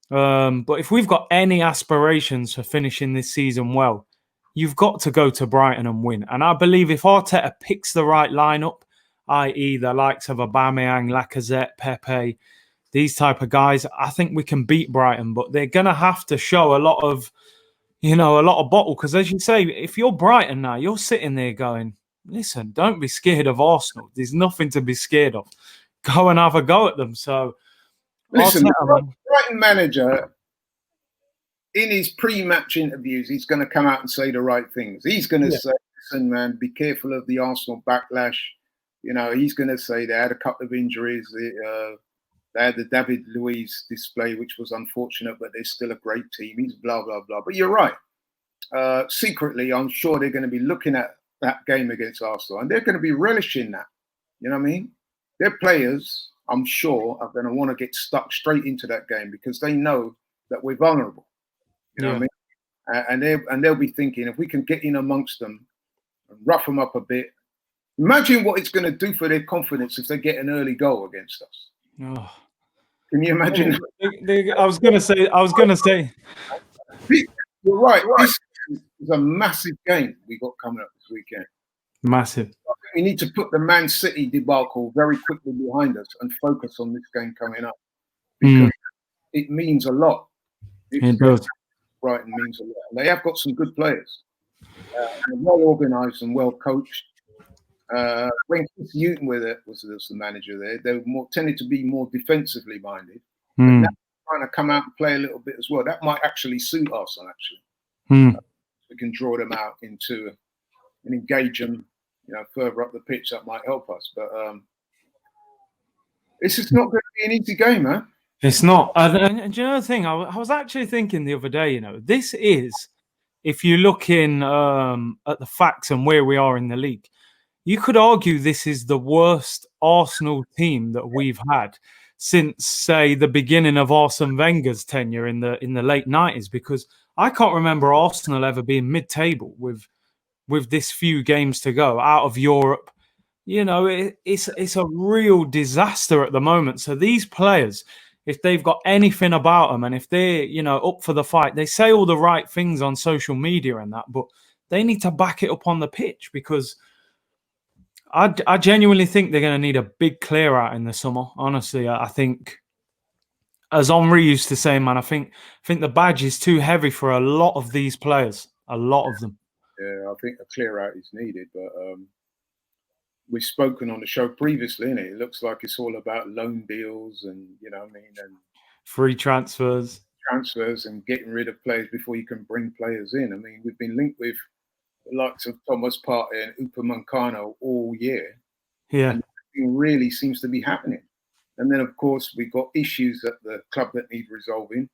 But if we've got any aspirations for finishing this season well, you've got to go to Brighton and win. And I believe if Arteta picks the right lineup, i.e. the likes of Aubameyang, Lacazette, Pepe, these type of guys, I think we can beat Brighton. But they're going to have to show a lot of bottle. Because as you say, if you're Brighton now, you're sitting there going, listen, don't be scared of Arsenal. There's nothing to be scared of. Go and have a go at them. So, listen, the Brighton manager, in his pre-match interviews, he's going to come out and say the right things. He's going to say, listen, man, be careful of the Arsenal backlash. He's going to say they had a couple of injuries. They had the David Louise display, which was unfortunate, but they're still a great team. He's blah, blah, blah. But you're right. Secretly, I'm sure they're going to be looking at that game against Arsenal, and they're going to be relishing that. You know what I mean? Their players, I'm sure, are going to want to get stuck straight into that game because they know that we're vulnerable. You know what I mean? And they'll be thinking, if we can get in amongst them and rough them up a bit, imagine what it's going to do for their confidence if they get an early goal against us. Oh. Can you imagine? I was going to say. You're right. This is a massive game we got coming up this weekend. Massive. We need to put the Man City debacle very quickly behind us and focus on this game coming up because it means a lot. It does. Brighton means a lot. And they have got some good players. Well organised and well coached. When Chris Hughton was the manager there, they were tended to be more defensively minded. But now trying to come out and play a little bit as well. That might actually suit Arsenal. Actually, we can draw them out into and engage them, further up the pitch. That might help us. But it's just not going to be an easy game, man. It's not. And do you know the thing? I was actually thinking the other day. This is, if you look in at the facts and where we are in the league, you could argue this is the worst Arsenal team that we've had since, say, the beginning of Arsene Wenger's tenure in the late 90s, because I can't remember Arsenal ever being mid-table with this few games to go out of Europe. It's a real disaster at the moment. So these players, if they've got anything about them and if they're, up for the fight, they say all the right things on social media and that, but they need to back it up on the pitch because I genuinely think they're going to need a big clear out in the summer. Honestly, I think, as Henri used to say, man, I think the badge is too heavy for a lot of these players. A lot of them. Yeah, I think a clear out is needed, but we've spoken on the show previously, innit? It looks like it's all about loan deals and and free transfers and getting rid of players before you can bring players in. I mean, we've been linked with the likes of Thomas Partey and Upamecano all year. Yeah. And nothing really seems to be happening. And then, of course, we've got issues at the club that need resolving.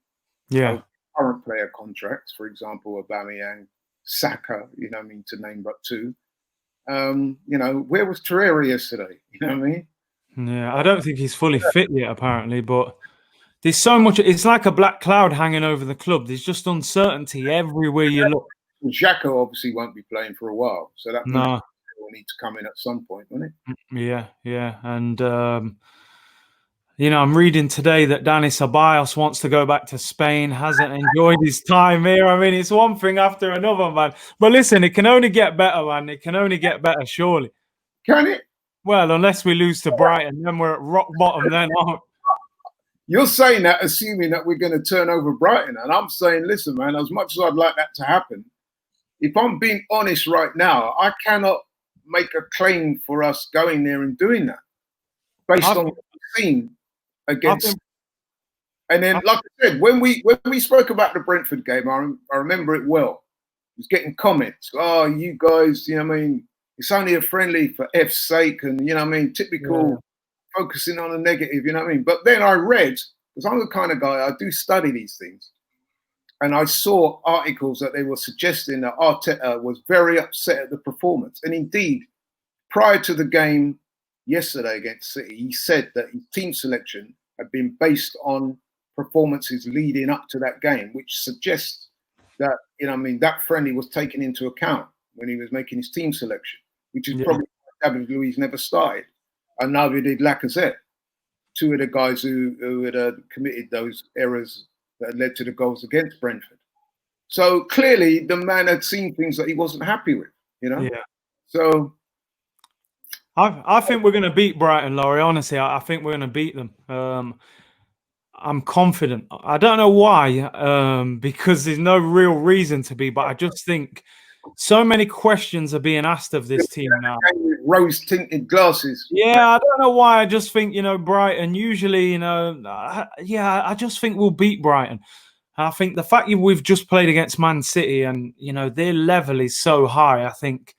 Yeah. Current player contracts, for example, Aubameyang, Saka, to name but two. Where was Torreira yesterday? You know what I mean? Yeah, I don't think he's fully fit yet, apparently, but there's so much. It's like a black cloud hanging over the club. There's just uncertainty everywhere you look. Xhaka obviously won't be playing for a while, so that will need to come in at some point, won't it? Yeah. And, I'm reading today that Dani Ceballos wants to go back to Spain, hasn't enjoyed his time here. I mean, it's one thing after another, man. But listen, it can only get better, man. It can only get better, surely. Can it? Well, unless we lose to Brighton, then we're at rock bottom then, aren't we? You're saying that assuming that we're going to turn over Brighton. And I'm saying, listen, man, as much as I'd like that to happen, if I'm being honest right now, I cannot make a claim for us going there and doing that based on what we've seen against. And then, like I said, when we spoke about the Brentford game, I remember it well. I was getting comments. Oh, you guys, it's only a friendly for F's sake, and typical focusing on the negative, But then I read, because I'm the kind of guy, I do study these things. And I saw articles that they were suggesting that Arteta was very upset at the performance. And indeed, prior to the game yesterday against City, he said that his team selection had been based on performances leading up to that game, which suggests that, that friendly was taken into account when he was making his team selection, which is probably why David Louise never started. And neither did Lacazette, two of the guys who had committed those errors that led to the goals against Brentford. So clearly the man had seen things that he wasn't happy with, Yeah. So I think we're going to beat Brighton, Laurie. Honestly, I think we're going to beat them. I'm confident. I don't know why, because there's no real reason to be, but I just think so many questions are being asked of this team now. Rose-tinted glasses. Yeah, I don't know why. I just think, Brighton, usually, I just think we'll beat Brighton. I think the fact that we've just played against Man City and, their level is so high, I think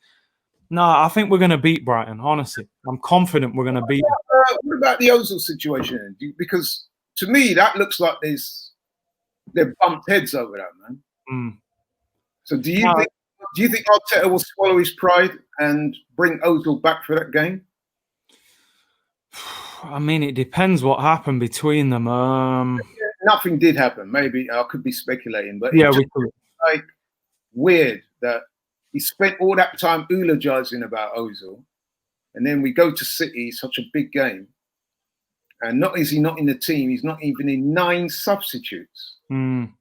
we're going to beat Brighton, honestly. I'm confident we're going to beat them. What about the Ozil situation? Because to me, that looks like they've bumped heads over that, man. So do you think Arteta will swallow his pride and bring Ozil back for that game? I mean, it depends what happened between them. Nothing did happen. Maybe I could be speculating, but yeah, we could. Like weird that he spent all that time eulogizing about Ozil, and then we go to City, such a big game, and not is he not in the team? He's not even in 9 substitutes. Come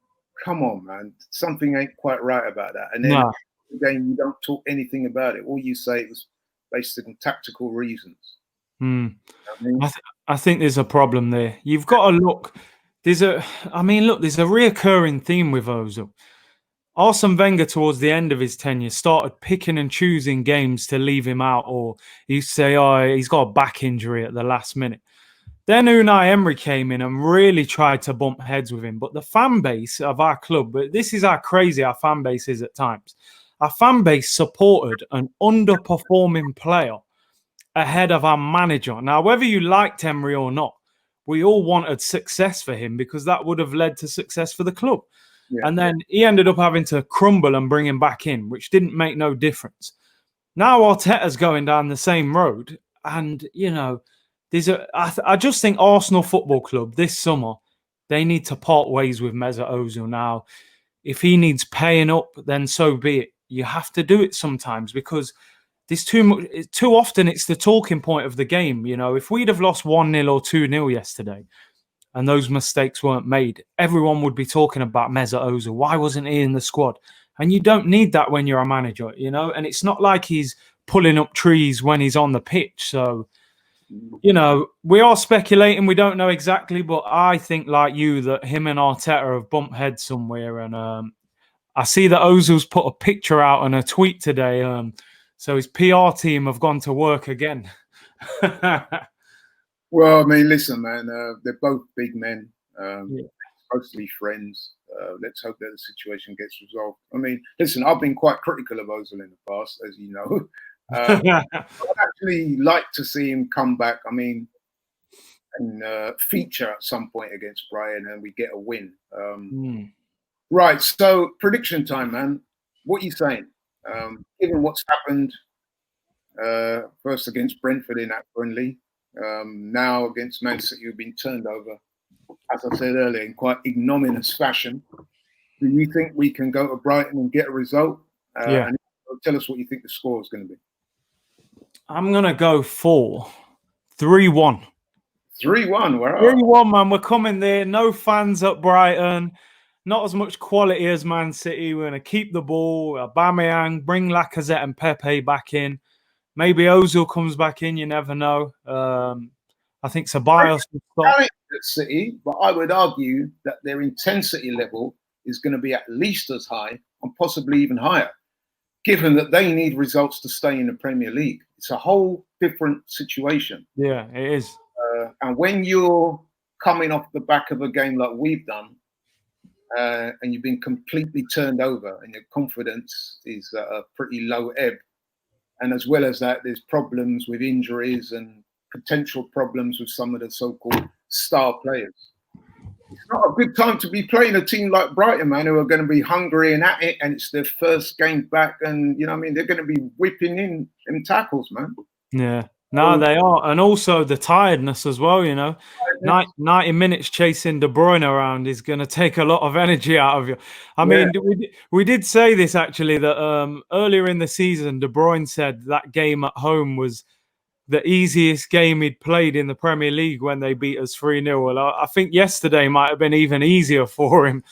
on, man, something ain't quite right about that. And then the game, you don't talk anything about it. All you say it was based on tactical reasons. You know I mean? I think there's a problem there. You've got to look. There's a reoccurring theme with Ozil. Arsene Wenger, towards the end of his tenure, started picking and choosing games to leave him out, or he say, "Oh, he's got a back injury at the last minute." Then Unai Emery came in and really tried to bump heads with him. But the fan base of our club, but this is how crazy our fan base is at times. Our fan base supported an underperforming player ahead of our manager. Now, whether you liked Emery or not, we all wanted success for him because that would have led to success for the club. Yeah. And then he ended up having to crumble and bring him back in, which didn't make no difference. Now Arteta's going down the same road. And, you know, I just think Arsenal Football Club this summer, they need to part ways with Mesut Ozil now. If he needs paying up, then so be it. You have to do it sometimes because there's too often it's the talking point of the game. You know, if we'd have lost 1-0 or 2-0 yesterday and those mistakes weren't made, everyone would be talking about Mesut Ozil. Why wasn't he in the squad? And you don't need that when you're a manager, you know, and it's not like he's pulling up trees when he's on the pitch. So, you know, we are speculating. We don't know exactly, but I think like you that him and Arteta have bumped heads somewhere. And I see that Ozil's put a picture out on a tweet today. So his PR team have gone to work again. Well, I mean, listen, man, they're both big men, mostly friends. Let's hope that the situation gets resolved. I mean, listen, I've been quite critical of Ozil in the past, as you know. I'd actually like to see him come back. I mean, and feature at some point against Brighton, and we get a win. Right. So prediction time, man. What are you saying? Given what's happened, first against Brentford in that friendly, now against Man City, who've been turned over, as I said earlier, in quite ignominious fashion. Do you think we can go to Brighton and get a result? And tell us what you think the score is going to be. I'm going to go for 3-1. 3-1, where are 3-1, man. We're coming there. No fans at Brighton. Not as much quality as Man City. We're going to keep the ball. Aubameyang, bring Lacazette and Pepe back in. Maybe Ozil comes back in. You never know. I think Ceballos will stop. At City, but I would argue that their intensity level is going to be at least as high and possibly even higher, given that they need results to stay in the Premier League. It's a whole different situation. Yeah, it is. And when you're coming off the back of a game like we've done, and you've been completely turned over and your confidence is at a pretty low ebb, and as well as that, there's problems with injuries and potential problems with some of the so-called star players. It's not a good time to be playing a team like Brighton, man, who are going to be hungry and at it, and it's their first game back, and you know what I mean, they're going to be whipping in tackles, man. Yeah, no, they are, and also the tiredness as well. You know, 90 minutes chasing De Bruyne around is going to take a lot of energy out of you. I mean, we did say this actually that earlier in the season, De Bruyne said that game at home was the easiest game he'd played in the Premier League when they beat us 3-0. Well, I think yesterday might have been even easier for him.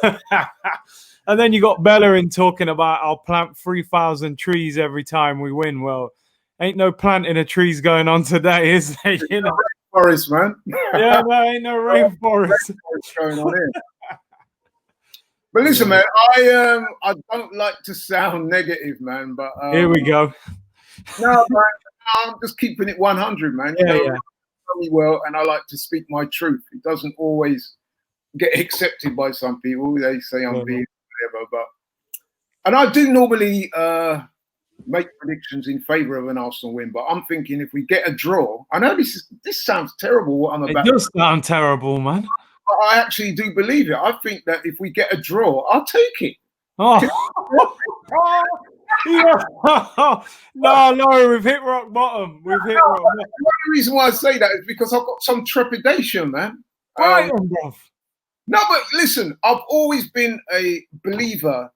And then you got Bellerin talking about I'll plant 3,000 trees every time we win. Well, ain't no planting of trees going on today, is there? You know, rainforest, man. Yeah, no, ain't no rainforest going on here. But listen, man, I don't like to sound negative, man, but here we go. No, man, I'm just keeping it 100, man. You know me well, and I like to speak my truth. It doesn't always get accepted by some people. They say I'm being whatever, and I do normally make predictions in favour of an Arsenal win. But I'm thinking if we get a draw, I know this sounds terrible. What I'm about. It does sound terrible, man. But I actually do believe it. I think that if we get a draw, I'll take it. Oh. Yeah. No, we've hit rock bottom. We've hit rock bottom. The only reason why I say that is because I've got some trepidation, man. Brighton, bruv. No, but listen, I've always been a believer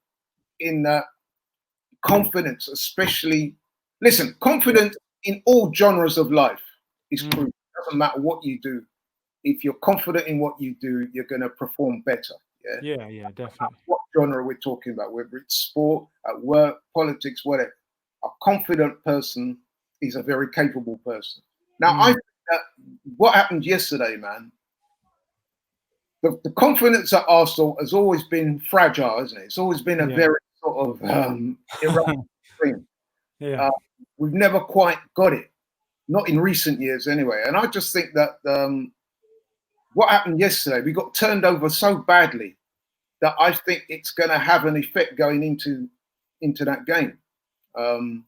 in confidence, especially. Listen, confidence in all genres of life is proven. It doesn't matter what you do. If you're confident in what you do, you're going to perform better. Yeah, definitely. What genre we're talking about, whether it's sport, at work, politics, whatever. A confident person is a very capable person. Now, I think that what happened yesterday, man, the confidence at Arsenal has always been fragile, isn't it? It's always been a very sort of erratic thing. Yeah. We've never quite got it, not in recent years anyway. And I just think that what happened yesterday, we got turned over so badly that I think it's going to have an effect going into that game. And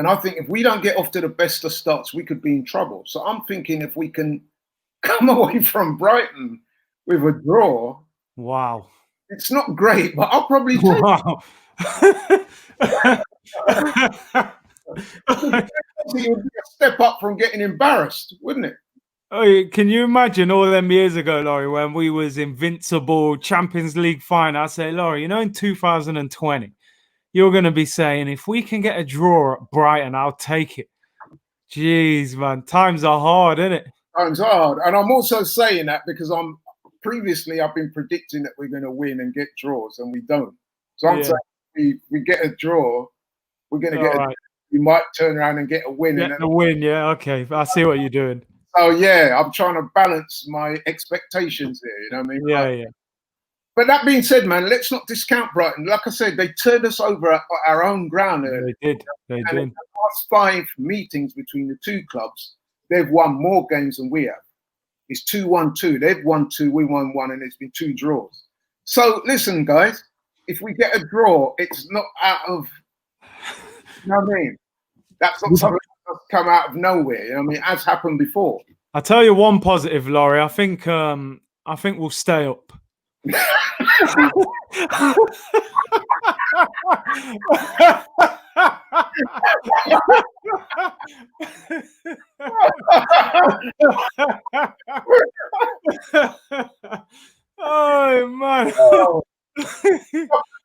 I think if we don't get off to the best of starts, we could be in trouble. So I'm thinking if we can come away from Brighton with a draw. Wow. It's not great, but I'll probably take it. It would be a step up from getting embarrassed, wouldn't it? Oh, can you imagine all them years ago, Laurie, when we was invincible, Champions League final? I say, Laurie, in 2020, you're going to be saying, if we can get a draw at Brighton, I'll take it. Jeez, man, times are hard, isn't it? Times are hard. And I'm also saying that because I've been predicting that we're going to win and get draws, and we don't. So I'm saying we get a draw, we're going to get we might turn around and get a win. Get the win, yeah, okay. I see what you're doing. So, yeah, I'm trying to balance my expectations here, you know what I mean? Yeah. But that being said, man, let's not discount Brighton. Like I said, they turned us over at our own ground. They did. In the last 5 meetings between the two clubs, they've won more games than we have. It's 2-1-2. They've won 2, we won 1, and it's been 2 draws. So, listen, guys, if we get a draw, it's not out of, you know what I mean? That's not something that's come out of nowhere. You know what I mean? As happened before. I'll tell you one positive, Laurie. I think we'll stay up. Oh man.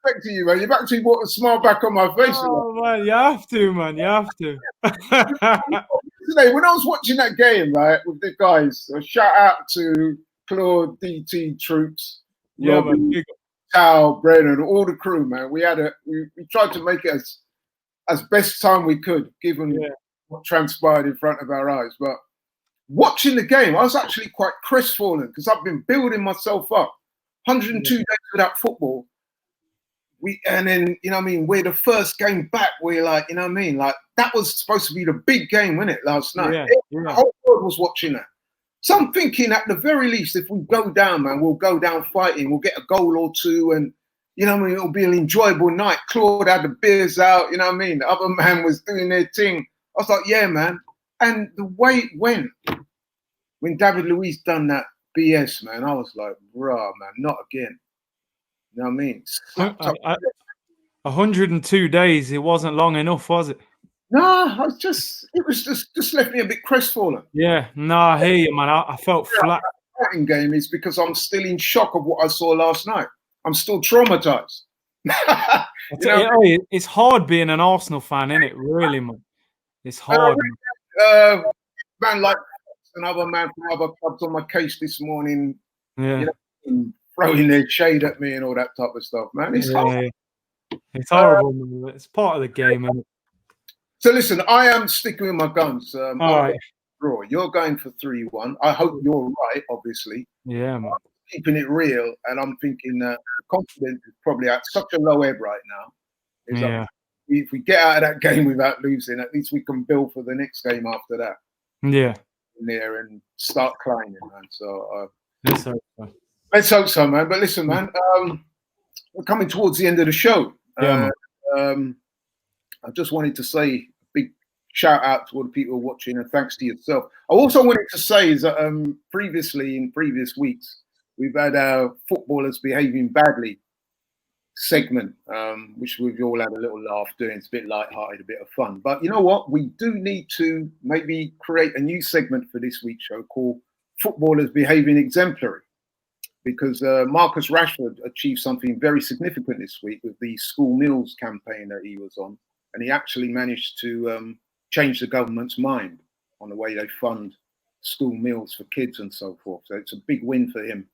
Back to you, man. You've actually brought a smile back on my face. Oh man, you have to, man. You have to. Today, when I was watching that game, right, with the guys, a shout out to Claude, DT, Troops, Robbie, Tal, Brennan, all the crew, man. We tried to make it as best time we could, given what transpired in front of our eyes. But watching the game, I was actually quite crestfallen because I've been building myself up. 102 days without football. And then, you know what I mean, we're the first game back. We're like, you know what I mean? Like, that was supposed to be the big game, wasn't it, last night? The whole world was watching that. So I'm thinking, at the very least, if we go down, man, we'll go down fighting. We'll get a goal or two, and, you know what I mean, it'll be an enjoyable night. Claude had the beers out, you know what I mean? The other man was doing their thing. I was like, yeah, man. And the way it went, when David Louise done that BS, man, I was like, bruh, man, not again. You know what I mean? 102 days, it wasn't long enough, was it? No, it was just left me a bit crestfallen. Yeah, no, I hear you, man. I felt flat. The game is because I'm still in shock of what I saw last night. I'm still traumatized. It's hard being an Arsenal fan, isn't it? Really, man. It's hard. Man like another man from other clubs on my case this morning. Yeah. You know, throwing their shade at me and all that type of stuff, man. It's hard. It's horrible, man. It's part of the game, man. So listen, I am sticking with my guns. All right. Draw. You're going for 3-1. I hope you're right, obviously. Yeah, man. I'm keeping it real, and I'm thinking confidence is probably at such a low ebb right now. If we get out of that game without losing, at least we can build for the next game after that. Yeah. In there and start climbing, man. So let's hope so, man. But listen, man, we're coming towards the end of the show. I just wanted to say a big shout out to all the people watching, and thanks to yourself. I also wanted to say is that previously, in previous weeks, we've had footballers behaving badly. segment, which we've all had a little laugh doing. It's a bit light-hearted, a bit of fun. But you know what? We do need to maybe create a new segment for this week's show called Footballers Behaving Exemplary, because Marcus Rashford achieved something very significant this week with the school meals campaign that he was on. And he actually managed to change the government's mind on the way they fund school meals for kids and so forth. So it's a big win for him.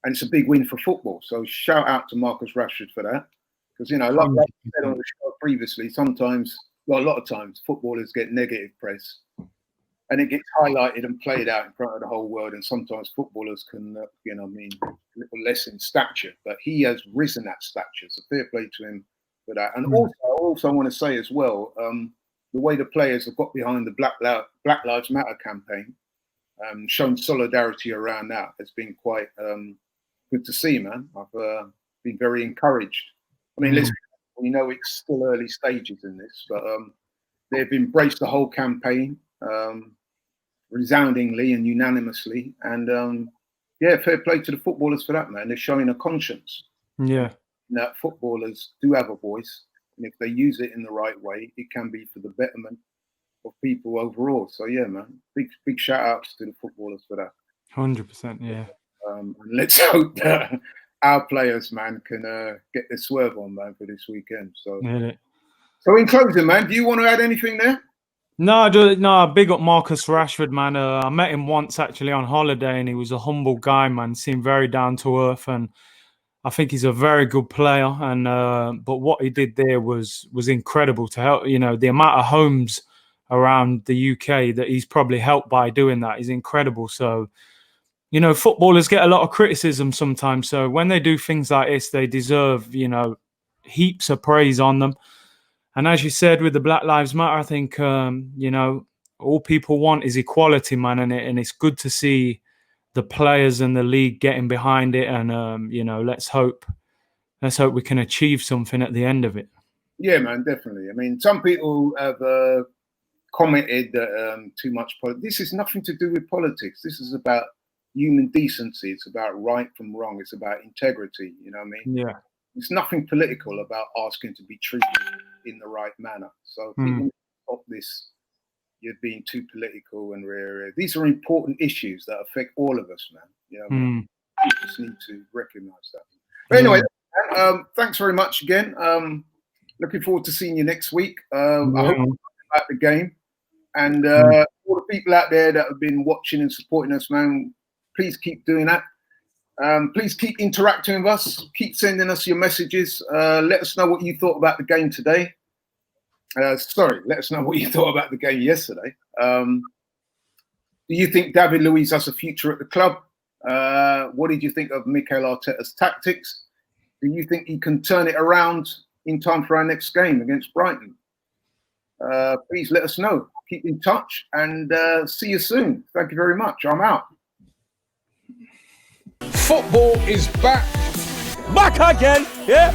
And it's a big win for football. So shout out to Marcus Rashford for that. Because, you know, like I said on the show previously, sometimes, well, a lot of times, footballers get negative press. And it gets highlighted and played out in front of the whole world. And sometimes footballers can, a little less in stature. But he has risen that stature. So fair play to him for that. And also I want to say as well, the way the players have got behind the Black Lives Matter campaign, shown solidarity around that, has been quite good to see, man. I've been very encouraged. I mean, listen, we know it's still early stages in this, but they've embraced the whole campaign resoundingly and unanimously. And fair play to the footballers for that, man. They're showing a conscience. Yeah. That footballers do have a voice. And if they use it in the right way, it can be for the betterment of people overall. So yeah, man, big shout outs to the footballers for that. 100%, yeah. And let's hope that our players, man, can get their swerve on, man, for this weekend. So, so in closing, man, do you want to add anything there? No, big up Marcus Rashford, man. I met him once actually on holiday, and he was a humble guy, man. Seemed very down to earth, and I think he's a very good player. And but what he did there was incredible to help. You know, the amount of homes around the UK that he's probably helped by doing that is incredible. So, you know, footballers get a lot of criticism sometimes. So when they do things like this, they deserve, you know, heaps of praise on them. And as you said, with the Black Lives Matter, I think, you know, all people want is equality, man. And it's good to see the players and the league getting behind it. And, you know, let's hope we can achieve something at the end of it. Yeah, man, definitely. I mean, some people have commented that too much politics. This is nothing to do with politics. This is about human decency. It's about right from wrong. It's about integrity. You know what I mean? Yeah. It's nothing political about asking to be treated in the right manner. So people stop this. You're being too political and rare. These are important issues that affect all of us, man. You know what I mean? You just need to recognize that. But anyway, thanks very much again. Looking forward to seeing you next week. I hope you about the game. And all the people out there that have been watching and supporting us, man, please keep doing that. Please keep interacting with us. Keep sending us your messages. Let us know what you thought about the game today. Let us know what you thought about the game yesterday. Do you think David Louise has a future at the club? What did you think of Mikel Arteta's tactics? Do you think he can turn it around in time for our next game against Brighton? Please let us know. Keep in touch and see you soon. Thank you very much. I'm out. Football is back. Back again, yeah.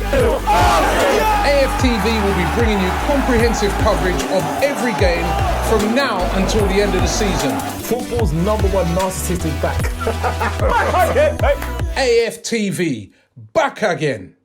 AFTV will be bringing you comprehensive coverage of every game from now until the end of the season. Football's #1 narcissist is back. Back again. AFTV, back again.